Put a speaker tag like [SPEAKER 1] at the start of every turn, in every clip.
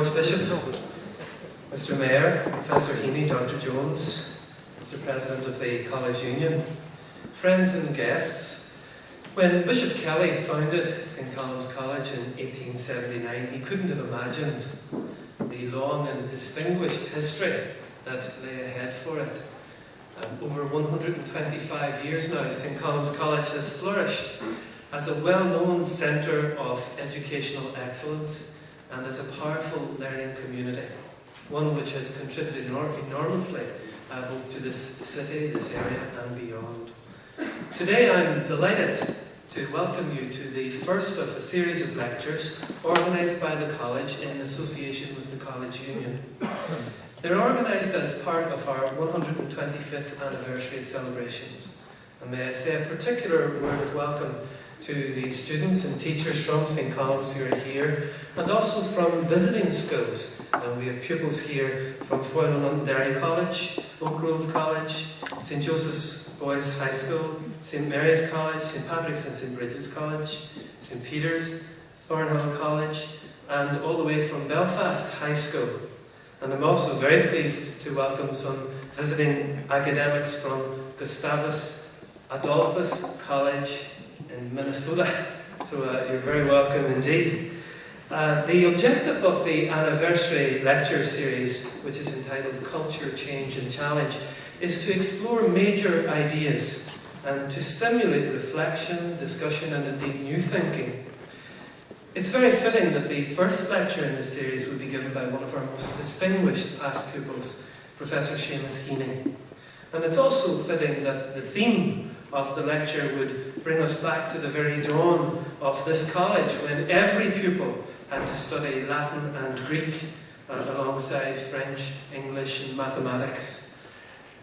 [SPEAKER 1] Archbishop, Mr. Mayor, Professor Heaney, Dr. Jones, Mr. President of the College Union, friends and guests. When Bishop Kelly founded St. Columb's College in 1879, he couldn't have imagined the long and distinguished history that lay ahead for it. Over 125 years now, St. Columb's College has flourished as a well-known centre of educational excellence and as a powerful learning community, one which has contributed enormously both to this city, this area and beyond. Today I'm delighted to welcome you to the first of a series of lectures organised by the College in association with the College Union. They're organised as part of our 125th anniversary celebrations. And may I say a particular word of welcome to the students and teachers from St. Columb's who are here, and also from visiting schools. And we have pupils here from Foyle and Londonderry College, Oak Grove College, St. Joseph's Boys High School, St. Mary's College, St. Patrick's and St. Bridget's College, St. Peter's, Thornhill College, and all the way from Belfast High School. And I'm also very pleased to welcome some visiting academics from Gustavus Adolphus College in Minnesota. So you're very welcome indeed. The objective of the anniversary lecture series, which is entitled Culture, Change and Challenge, is to explore major ideas and to stimulate reflection, discussion and indeed new thinking. It's very fitting that the first lecture in this series will be given by one of our most distinguished past pupils, Professor Seamus Heaney. And it's also fitting that the theme of the lecture would bring us back to the very dawn of this college, when every pupil had to study Latin and Greek alongside French, English and mathematics.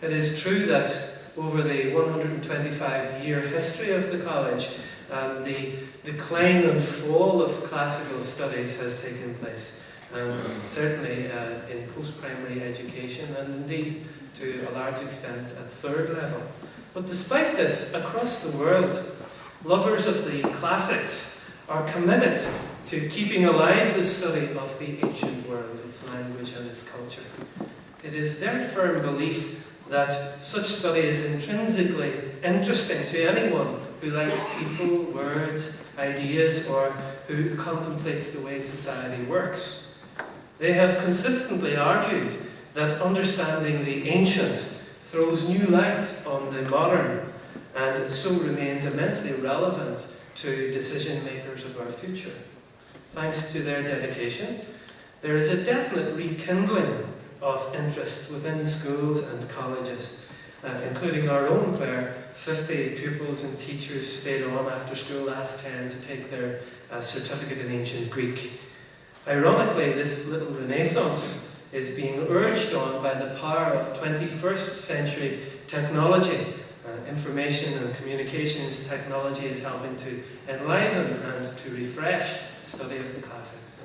[SPEAKER 1] It is true that over the 125-year history of the college, the decline and fall of classical studies has taken place, certainly in post-primary education and indeed to a large extent at third level. But despite this, across the world, lovers of the classics are committed to keeping alive the study of the ancient world, its language and its culture. It is their firm belief that such study is intrinsically interesting to anyone who likes people, words, ideas, or who contemplates the way society works. They have consistently argued that understanding the ancient throws new light on the modern and so remains immensely relevant to decision makers of our future. Thanks to their dedication, there is a definite rekindling of interest within schools and colleges, including our own, where 50 pupils and teachers stayed on after school last term to take their certificate in ancient Greek. Ironically, this little renaissance is being urged on by the power of 21st century technology. Information and communications technology is helping to enliven and to refresh the study of the classics.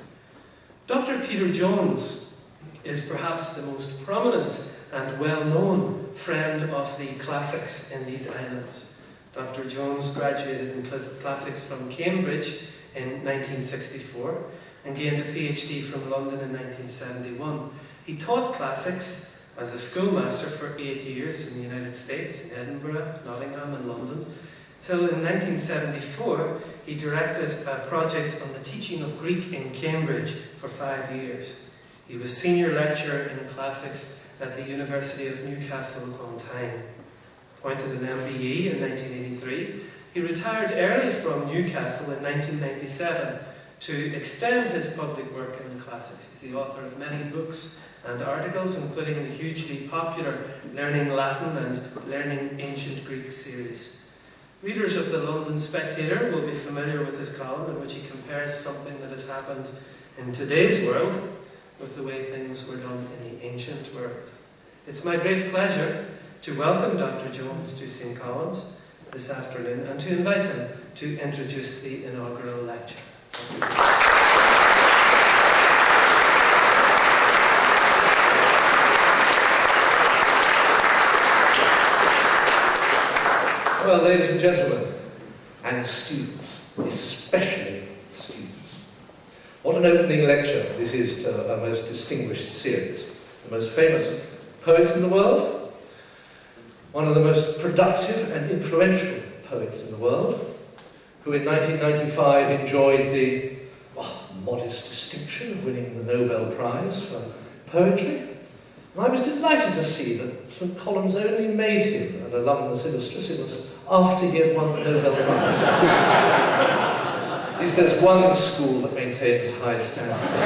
[SPEAKER 1] Dr. Peter Jones is perhaps the most prominent and well-known friend of the classics in these islands. Dr. Jones graduated in classics from Cambridge in 1964 and gained a PhD from London in 1971. He taught classics as a schoolmaster for 8 years in the United States, in Edinburgh, Nottingham and London, till in 1974 he directed a project on the teaching of Greek in Cambridge for 5 years. He was senior lecturer in classics at the University of Newcastle upon Tyne. Appointed an MBE in 1983, he retired early from Newcastle in 1997 to extend his public work in the classics. He's the author of many books and articles, including the hugely popular Learning Latin and Learning Ancient Greek series. Readers of the London Spectator will be familiar with his column in which he compares something that has happened in today's world with the way things were done in the ancient world. It's my great pleasure to welcome Dr. Jones to St. Columb's this afternoon and to invite him to introduce the inaugural lecture.
[SPEAKER 2] Well, ladies and gentlemen, and students, especially students, What an opening lecture this is to our most distinguished series. The most famous poet in the world, one of the most productive and influential poets in the world, who in 1995 enjoyed the modest distinction of winning the Nobel Prize for poetry. And I was delighted to see that St. Colum's only made him an alumnus illustrissimus after he had won the Nobel Prize. At least there's one school that maintains high standards.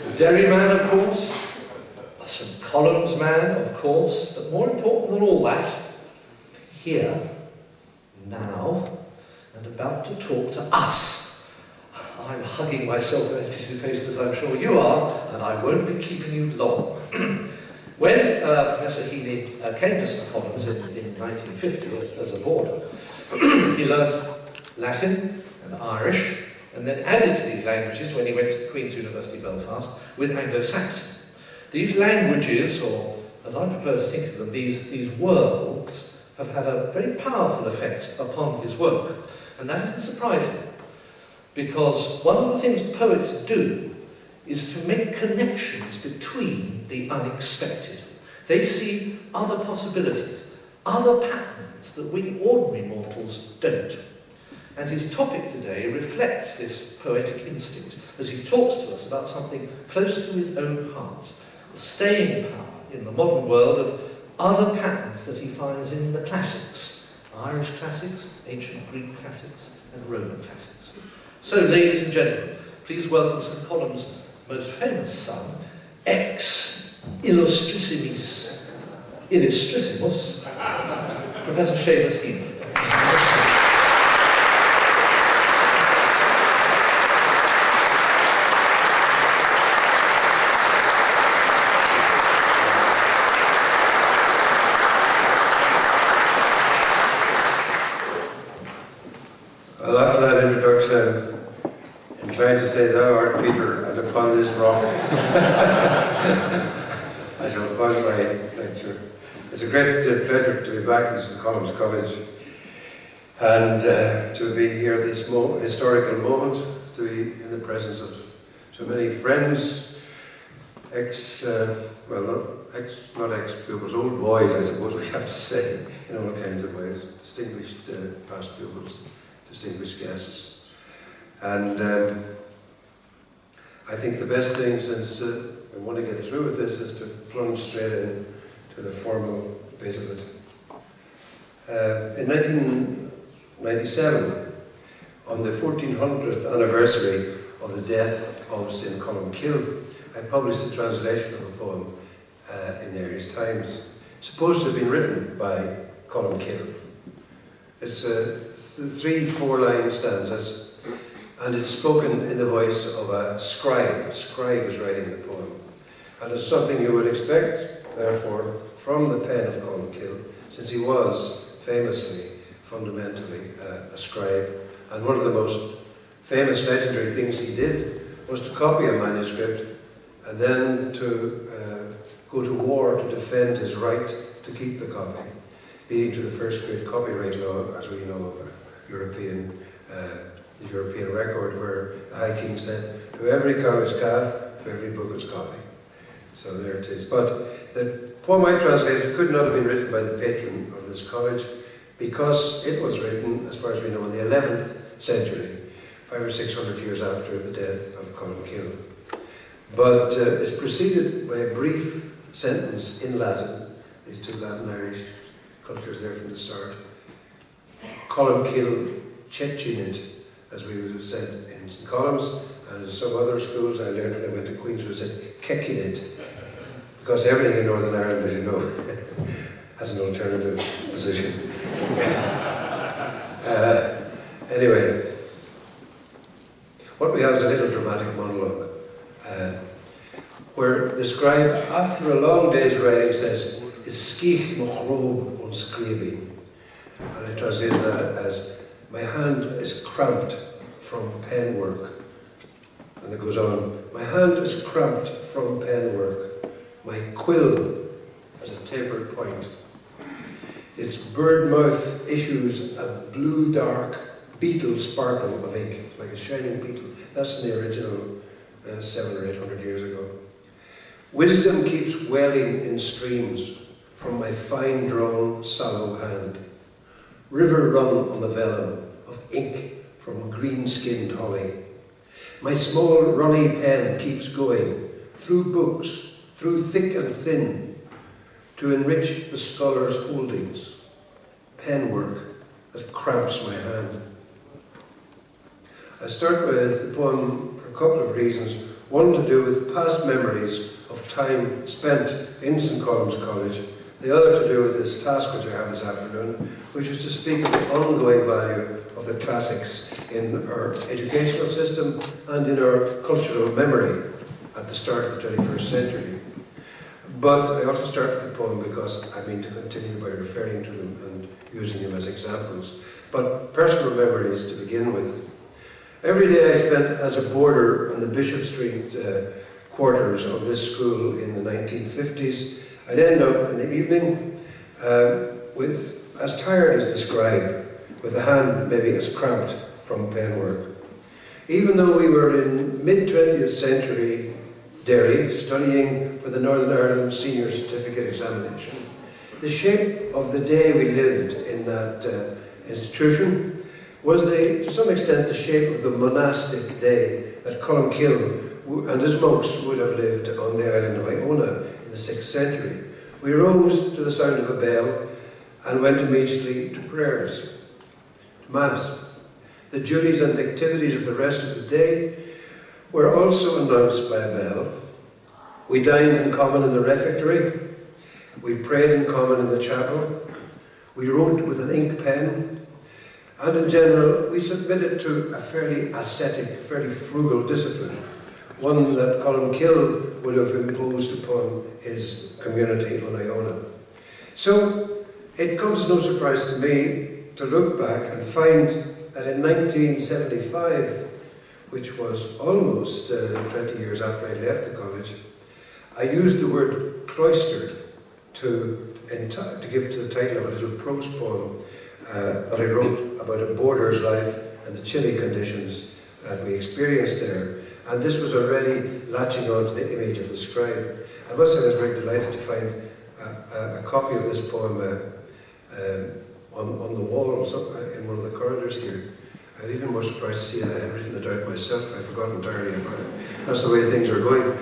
[SPEAKER 2] The Derry man, of course, a St. Colum's man, of course, but more important than all that, here, now, and about to talk to us. I'm hugging myself in anticipation, as I'm sure you are, and I won't be keeping you long. When Professor Heaney came to St. Colum's in 1950 as a boarder, he learnt Latin and Irish, and then added to these languages when he went to the Queen's University, Belfast, with Anglo-Saxon. These languages, or as I prefer to think of them, these worlds, have had a very powerful effect upon his work. And that isn't surprising, because one of the things poets do is to make connections between the unexpected. They see other possibilities, other patterns that we ordinary mortals don't. And his topic today reflects this poetic instinct as he talks to us about something close to his own heart, the staying power in the modern world of other patterns that he finds in the classics, Irish classics, ancient Greek classics, and Roman classics. So, ladies and gentlemen, please welcome St. Colum's most famous son, ex illustrissimus, Professor Seamus Heaney.
[SPEAKER 3] Well, after that introduction, I'm inclined to say, thou art Peter, and upon this rock I shall found my lecture. It's a great pleasure to be back in St. Colum's College and to be here at this historical moment, to be in the presence of so many friends, not ex-pupils, old boys, I suppose we have to say, in all kinds of ways, distinguished past pupils, distinguished guests. And I think the best thing, since I want to get through with this, is to plunge straight in to the formal bit of it. In 1997, on the 1400th anniversary of the death of St. Colum Kill, I published a translation of a poem in the Irish Times, supposed to have been written by Colum Kill. It's 3 4-line stanzas, and it's spoken in the voice of a scribe. A scribe is writing the poem. And it's something you would expect, therefore, from the pen of Colum Kill, since he was famously, fundamentally, a scribe. And one of the most famous legendary things he did was to copy a manuscript and then to go to war to defend his right to keep the copy, leading to the first great copyright law, as we know, of the European record, where the High King said, to every cow its calf, to every book its copy. So there it is. But the poem I translated could not have been written by the patron of this college, because it was written, as far as we know, in the 11th century, 500 or 600 years after the death of Colum Kill. But it's preceded by a brief sentence in Latin, these two Latin-Irish cultures there from the start. Colum Kill cecinit, as we would have said in St. Colum's, and in some other schools I learned when I went to Queen's, we said kekinit, because everything in Northern Ireland, as you know, has an alternative position. Anyway, what we have is a little dramatic monologue, where the scribe, after a long day's writing, says, "Is skich mochrob on skribi," and I translated that as, "My hand is cramped from pen work." And it goes on, "My hand is cramped from pen work. My quill has a tapered point. Its bird mouth issues a blue dark beetle sparkle of ink, like a shining beetle. That's in the original 700 or 800 years ago. Wisdom keeps welling in streams from my fine-drawn, sallow hand. River run on the vellum of ink from green-skinned holly. My small runny pen keeps going through books, through thick and thin, to enrich the scholar's holdings. Pen work that cramps my hand. I start with the poem for a couple of reasons. One to do with past memories of time spent in St. Colum's College. The other to do with this task which I have this afternoon, which is to speak of the ongoing value of the classics in our educational system and in our cultural memory at the start of the 21st century. But I also start with the poem because I mean to continue by referring to them and using them as examples. But personal memories to begin with. Every day I spent as a boarder on the Bishop Street quarters of this school in the 1950s. I'd end up in the evening with as tired as the scribe, with a hand maybe as cramped from pen work. Even though we were in mid-20th century Derry, studying for the Northern Ireland Senior Certificate examination, the shape of the day we lived in that institution was to some extent the shape of the monastic day that Columkill and his monks would have lived on the island of Iona in the 6th century. We rose to the sound of a bell and went immediately to prayers, to Mass. The duties and activities of the rest of the day were also announced by a bell. We dined in common in the refectory. We prayed in common in the chapel. We wrote with an ink pen. And in general, we submitted to a fairly ascetic, fairly frugal discipline, one that Columkill would have imposed upon his community on Iona. So it comes as no surprise to me to look back and find that in 1975, which was almost 20 years after I left the college, I used the word cloistered to give to the title of a little prose poem that I wrote about a boarder's life and the chilly conditions that we experienced there. And this was already latching on to the image of the scribe. I must say I was very delighted to find a copy of this poem on the walls in one of the corridors here. I was even more surprised to see that I had written it out myself. I forgot entirely about it. That's the way things are going.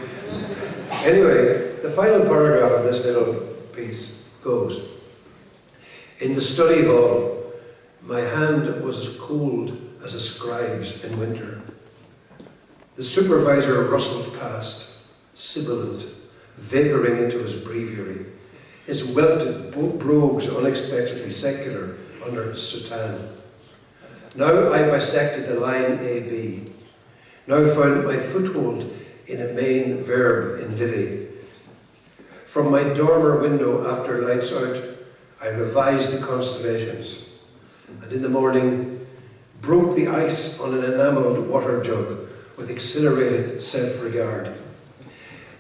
[SPEAKER 3] Anyway, the final paragraph of this little piece goes, "In the study hall, my hand was as cold as a scribe's in winter. The supervisor rustled past, sibilant, vapouring into his breviary, his welted brogues unexpectedly secular under his soutane. Now I bisected the line AB, now found my foothold in a main verb in Livy. From my dormer window after lights out, I revised the constellations, and in the morning broke the ice on an enamelled water jug with exhilarated self-regard."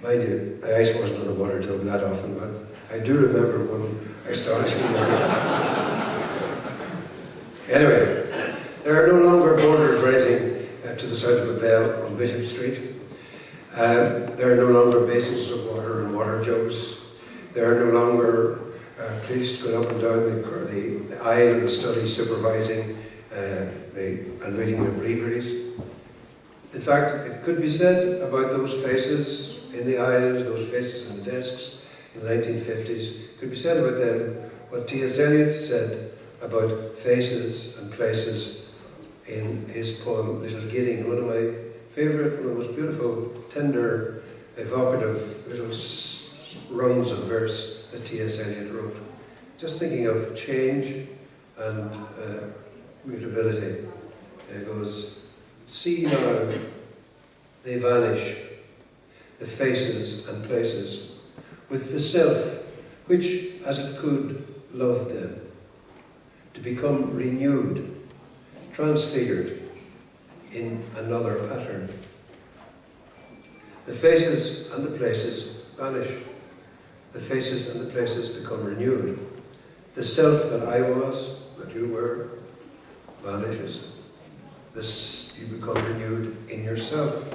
[SPEAKER 3] Mind you, the ice wasn't on the water jug that often, but I do remember one astonishing morning. Anyway, there are no longer boarders writing to the sound of a bell on Bishop Street. There are no longer basins of water and water jugs. There are no longer priests going up and down the aisle of the study supervising and reading their breviaries. In fact, it could be said about those faces in the aisles, those faces in the desks in the 1950s, it could be said about them what T.S. Eliot said about faces and places in his poem Little Gidding, one of my favourite, one of the most beautiful, tender, evocative little runs of verse that T.S. Eliot wrote. Just thinking of change and mutability. It goes, "See now, they vanish, the faces and places, with the self which, as it could, loved them, to become renewed, transfigured in another pattern. The faces and the places vanish. The faces and the places become renewed. The self that I was, that you were, vanishes." this you become renewed in yourself.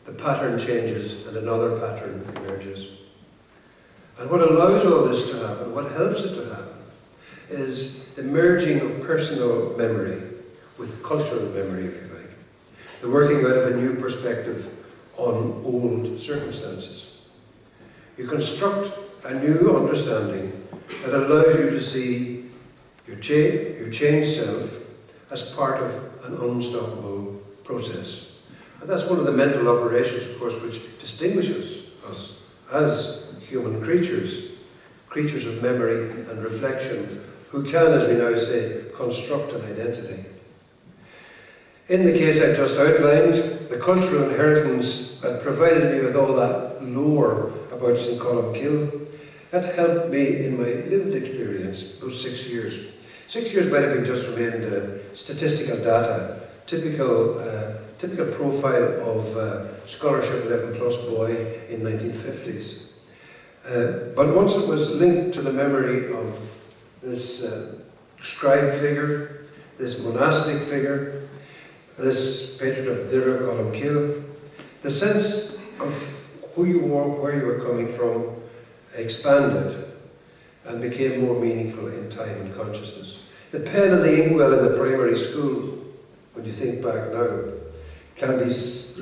[SPEAKER 3] The pattern changes and another pattern emerges. And what allows all this to happen, what helps it to happen, is the merging of personal memory with cultural memory, if you like. The working out of a new perspective on old circumstances. You construct a new understanding that allows you to see your changed self as part of an unstoppable process. And that's one of the mental operations, of course, which distinguishes us as human creatures, creatures of memory and reflection, who can, as we now say, construct an identity. In the case I've just outlined, the cultural inheritance that provided me with all that lore about St. Columcille, that helped me in my lived experience those 6 years. 6 years might have been just remained statistical data, typical profile of scholarship 11 plus boy in 1950s. But once it was linked to the memory of this scribe figure, this monastic figure, this patron of Dira Columcille, the sense of who you were, where you were coming from, expanded and became more meaningful in time and consciousness. The pen and the inkwell in the primary school, when you think back now, can be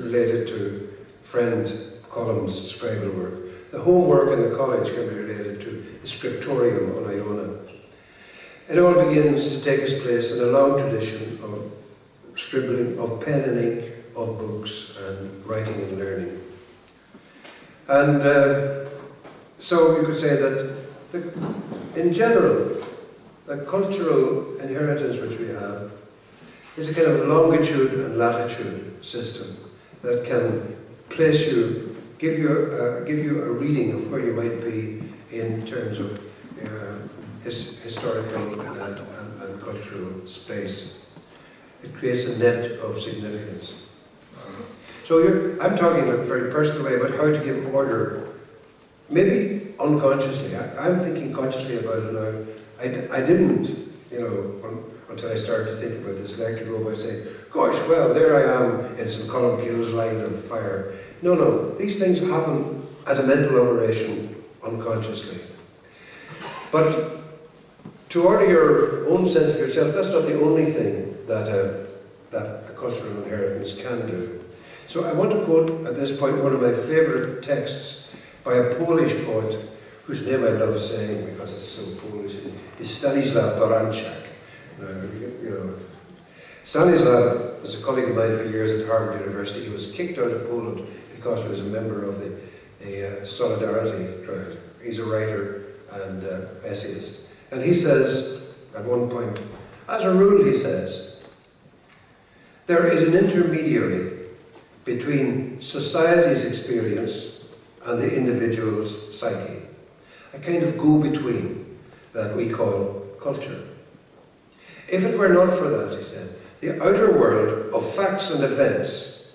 [SPEAKER 3] related to friend Colum's scribal work. The homework in the college can be related to the scriptorium on Iona. It all begins to take its place in a long tradition of scribbling, of pen and ink, of books and writing and learning. And so you could say that in general, the cultural inheritance which we have is a kind of longitude and latitude system that can place you, give you a reading of where you might be in terms of historical and cultural space. It creates a net of significance. So I'm talking in a very personal way about how to give order, maybe unconsciously. I'm thinking consciously about it now. I didn't, until I started to think about this lecture, go by saying, gosh, well, there I am in St. Columcille's line of fire. No, these things happen as a mental operation unconsciously. But to order your own sense of yourself, that's not the only thing that a cultural inheritance can do. So I want to quote at this point one of my favourite texts by a Polish poet whose name I love saying because it's so Polish. Is Stanislaw Baranczak. Stanislaw was a colleague of mine for years at Harvard University. He was kicked out of Poland because he was a member of the Solidarity crowd. He's a writer and essayist. And he says, at one point, as a rule, he says, there is an intermediary between society's experience and the individual's psyche. A kind of go-between that we call culture. If it were not for that, he said, the outer world of facts and events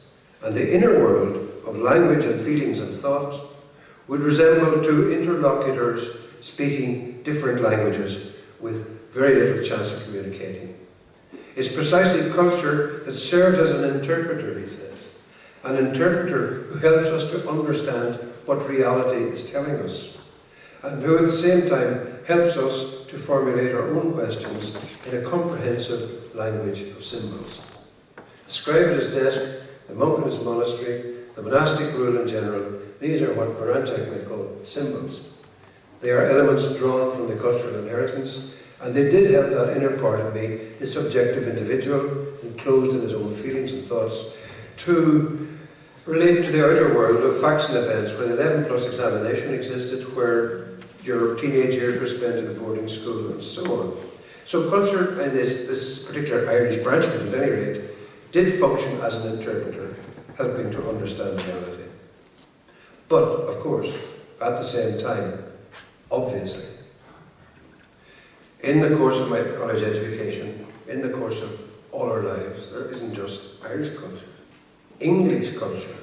[SPEAKER 3] and the inner world of language and feelings and thoughts would resemble two interlocutors speaking different languages with very little chance of communicating. It's precisely culture that serves as an interpreter, he says. An interpreter who helps us to understand what reality is telling us, and who at the same time helps us to formulate our own questions in a comprehensive language of symbols. The scribe at his desk, the monk in his monastery, the monastic rule in general, these are what Baranczak might call symbols. They are elements drawn from the cultural inheritance, and they did help that inner part of me, the subjective individual, enclosed in his own feelings and thoughts, to relate to the outer world of facts and events when 11 plus examination existed, where your teenage years were spent in a boarding school and so on. So culture, and this particular Irish branch of it at any rate, did function as an interpreter, helping to understand reality. But, of course, at the same time, obviously, in the course of my college education, in the course of all our lives, there isn't just Irish culture. English culture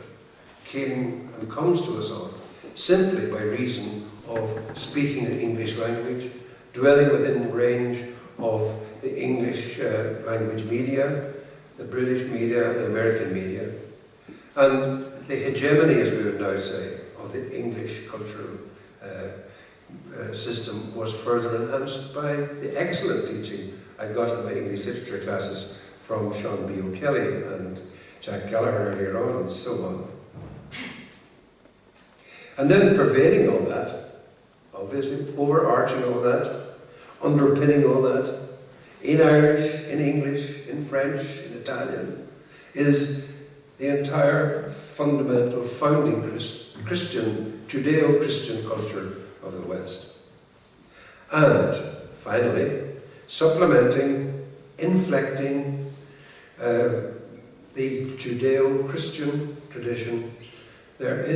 [SPEAKER 3] came and comes to us all simply by reason of speaking the English language, dwelling within range of the English language media, the British media, the American media, and the hegemony, as we would now say, of the English cultural system was further enhanced by the excellent teaching I got in my English literature classes from Sean B. O'Kelly and Jack Gallagher earlier on, and so on. And then pervading all that, obviously, overarching all that, underpinning all that, in Irish, in English, in French, in Italian, is the entire fundamental founding Christian, Judeo-Christian culture of the West. And, finally, supplementing, inflecting the Judeo-Christian tradition, there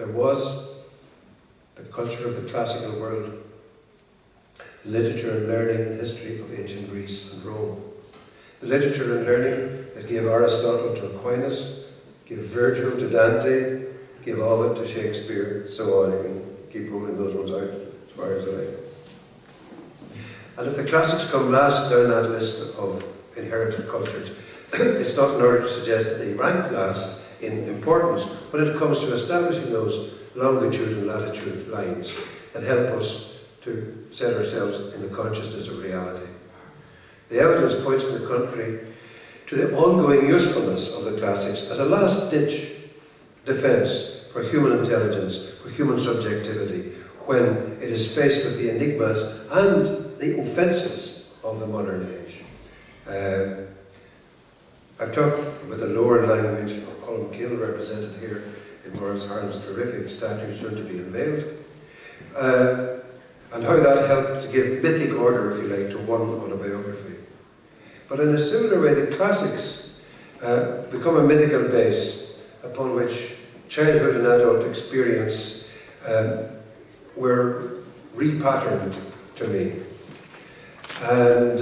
[SPEAKER 3] was the culture of the classical world, the literature and learning and history of ancient Greece and Rome. The literature and learning that gave Aristotle to Aquinas, gave Virgil to Dante, gave Ovid to Shakespeare, so on. You can keep rolling those ones out as far as I like. And if the classics come last down that list of inherited cultures, it's not in order to suggest that they rank last in importance when it comes to establishing those longitude and latitude lines that help us to set ourselves in the consciousness of reality. The evidence points to the contrary, to the ongoing usefulness of the classics as a last-ditch defense for human intelligence, for human subjectivity, when it is faced with the enigmas and the offences of the modern age. I've talked about the lower language of Columkill, represented here in Maurice Harlan's terrific statue soon to be unveiled, and how that helped to give mythic order, if you like, to one autobiography. But in a similar way, the classics become a mythical base upon which childhood and adult experience were repatterned to me. And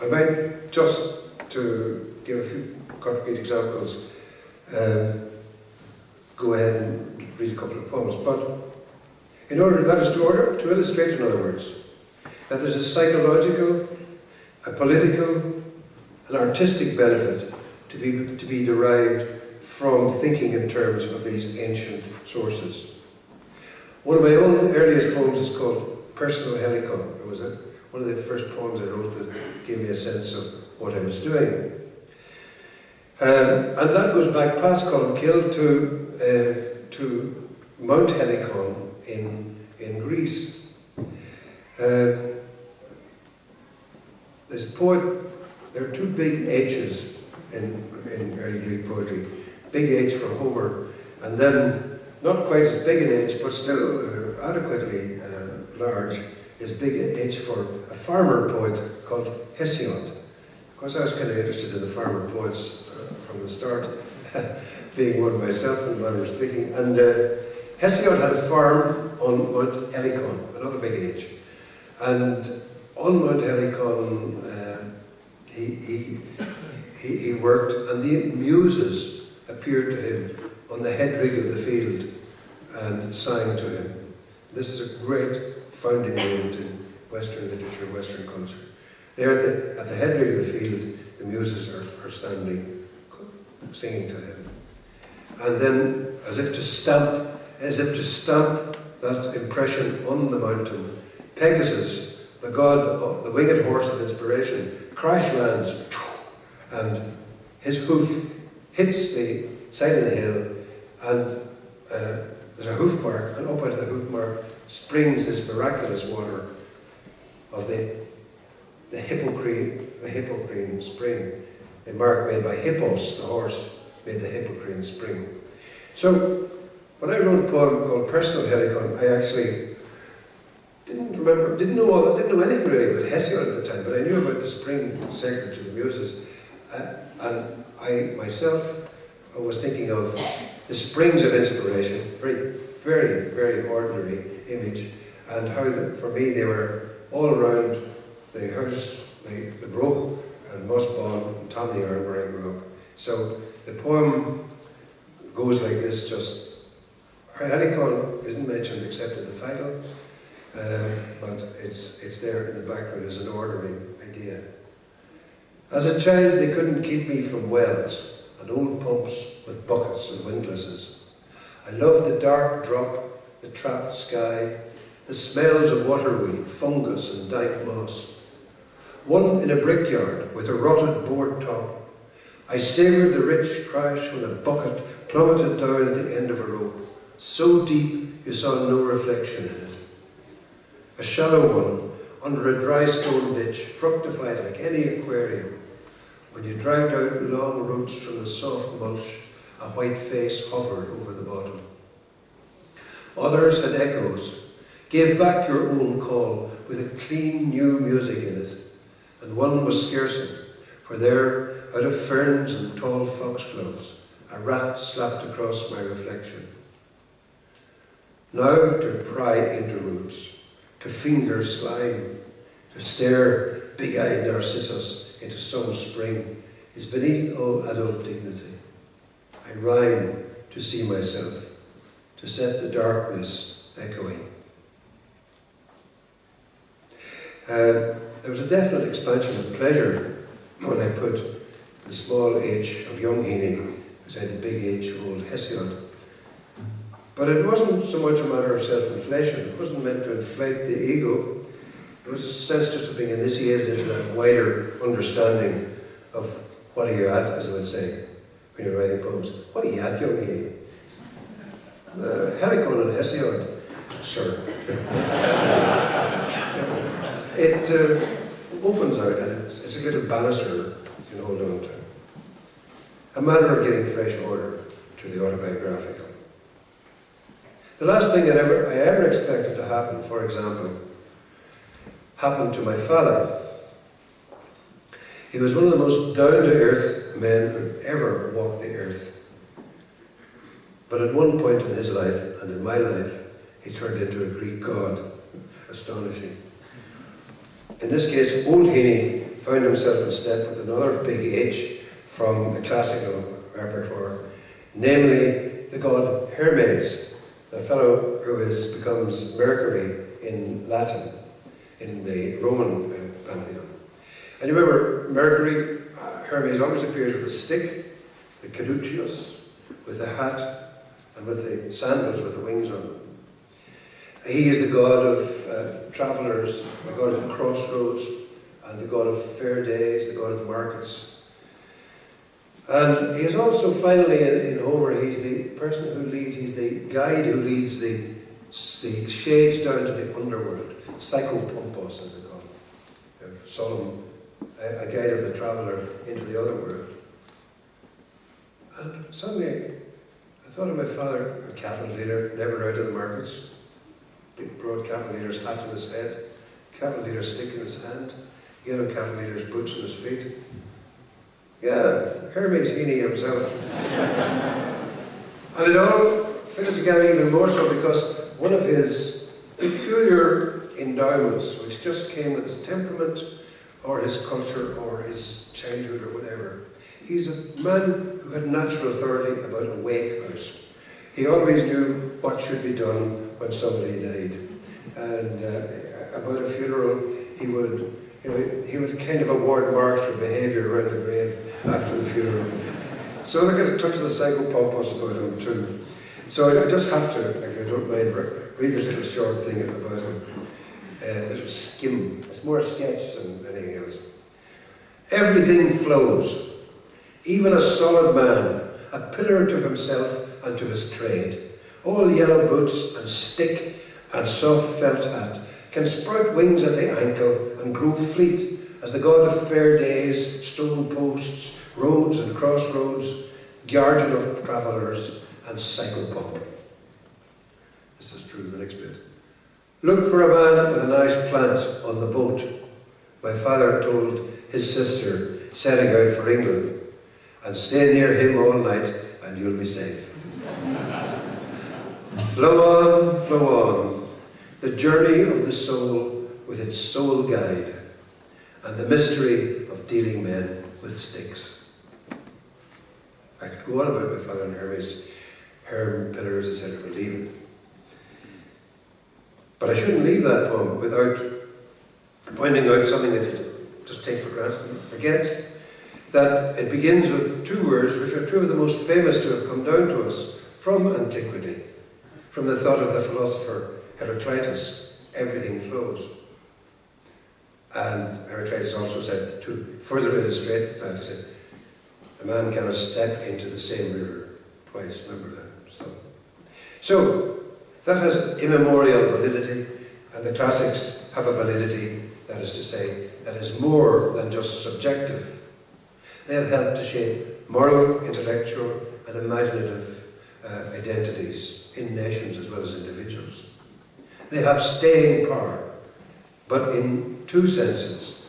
[SPEAKER 3] I might, just to give a few concrete examples, go ahead and read a couple of poems. But in order, that is to illustrate, in other words, that there's a psychological, a political, an artistic benefit to be derived from thinking in terms of these ancient sources. One of my own earliest poems is called Personal Helicon. It was one of the first poems I wrote that gave me a sense of what I was doing. And that goes back past Columkill to Mount Helicon in Greece. There's a poet, there are two big H's in early Greek poetry. Big H for Homer, and then not quite as big an H, but still adequately large, is big H for a farmer poet called Hesiod. Of course, I was kind of interested in the farmer poets from the start, being one myself in a manner of speaking. And Hesiod had a farm on Mount Helicon, another big H. And on Mount Helicon, he worked, and the muses appeared to him on the head rig of the field and sang to him. This is a great founding moment in Western literature, Western culture. There at the head rig of the field, the muses are standing, singing to him. And then, as if to stamp that impression on the mountain, Pegasus, the god, the winged horse of inspiration, crash lands, and his hoof hits the side of the hill, and there's a hoof mark, and up out of the hoof mark springs this miraculous water of the Hippocrene spring, the mark made by Hippos, the horse, made the Hippocrene spring. So, when I wrote a poem called Personal Helicon, I actually didn't know anything really about Hesiod at the time, but I knew about the spring sacred to the muses. And I myself was thinking of the springs of inspiration, very, very, very ordinary image, and how, for me, they were all around the house, the Broch and Mossbaum and Tomley where I grew up. So the poem goes like this, just, Helicon isn't mentioned except in the title, but it's there in the background as an ordering idea. As a child, they couldn't keep me from wells and old pumps with buckets and windlasses. I loved the dark drop, the trapped sky, the smells of waterweed, fungus and dank moss. One in a brickyard with a rotted board top. I savoured the rich crash when a bucket plummeted down at the end of a rope, so deep you saw no reflection in it. A shallow one under a dry stone ditch, fructified like any aquarium. When you dragged out long roots from the soft mulch, a white face hovered over the bottom. Others had echoes, gave back your own call with a clean new music in it. And one was scarcing, for there, out of ferns and tall foxgloves, a rat slapped across my reflection. Now to pry into roots, to finger slime, to stare big-eyed Narcissus into some spring is beneath all adult dignity. I rhyme to see myself, to set the darkness echoing. There was a definite expansion of pleasure when I put the small H of young Heaney beside the big H of old Hesiod. But it wasn't so much a matter of self-inflation. It wasn't meant to inflate the ego. It was a sense just of being initiated into that wider understanding of what are you at, as I would say, when you're writing poems. What are you at, young Heaney? Helicon and Hesiod, sir. It opens out, and it's a little banister you can hold on to. A manner of giving fresh order to the autobiographical. The last thing I ever expected to happen, for example, happened to my father. He was one of the most down-to-earth men who ever walked the earth. But at one point in his life, and in my life, he turned into a Greek god. Astonishing. In this case, old Heaney found himself in step with another big H from the classical repertoire, namely the god Hermes, the fellow who becomes Mercury in Latin, in the Roman pantheon. And you remember Mercury, Hermes always appears with a stick, the caduceus, with a hat, and with the sandals with the wings on them. He is the god of travellers, the god of crossroads, and the god of fair days, the god of markets. And he is also, finally, in Homer, he's the person who leads, he's the guide who leads the shades down to the underworld, psychopompos, as they call him. Solemn, a guide of the traveller into the other world. And suddenly, I thought of my father, a cattle dealer, never out of the markets. Big broad cattle leader's hat on his head, cattle leader's stick in his hand, yellow cattle leader's boots on his feet. Yeah, Hermes Heaney himself. And it all fitted together even more so because one of his peculiar endowments, which just came with his temperament or his culture or his childhood or whatever, he's a man who had natural authority about a wake house. He always knew what should be done when somebody died. And about a funeral, he would kind of award marks for behaviour around the grave after the funeral. So I got a touch of the psychopompos about him too. So I just have to, if you don't mind, read this little short thing about him. A little skim. It's more a sketch than anything else. Everything flows. Even a solid man, a pillar to himself and to his trade. All yellow boots and stick and soft felt hat can sprout wings at the ankle and grow fleet as the god of fair days, stone posts, roads and crossroads, guardian of travellers and psychopomp. This is true, the next bit. Look for a man with a nice plant on the boat, my father told his sister setting out for England, and stay near him all night and you'll be safe. Flow on, the journey of the soul with its soul guide, and the mystery of dealing men with sticks. I could go on about my father and Hermes, Herm pillars, etc., but leave it. But I shouldn't leave that poem without pointing out something that you just take for granted and forget. that it begins with two words which are two of the most famous to have come down to us from antiquity, from the thought of the philosopher Heraclitus, everything flows. And Heraclitus also said, to further illustrate that, he said, a man cannot step into the same river twice. Remember that. So that has immemorial validity, and the classics have a validity, that is to say, that is more than just subjective. They have helped to shape moral, intellectual, and imaginative identities in nations as well as individuals. They have staying power, but in two senses.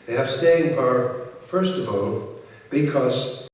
[SPEAKER 3] They have staying power, first of all, because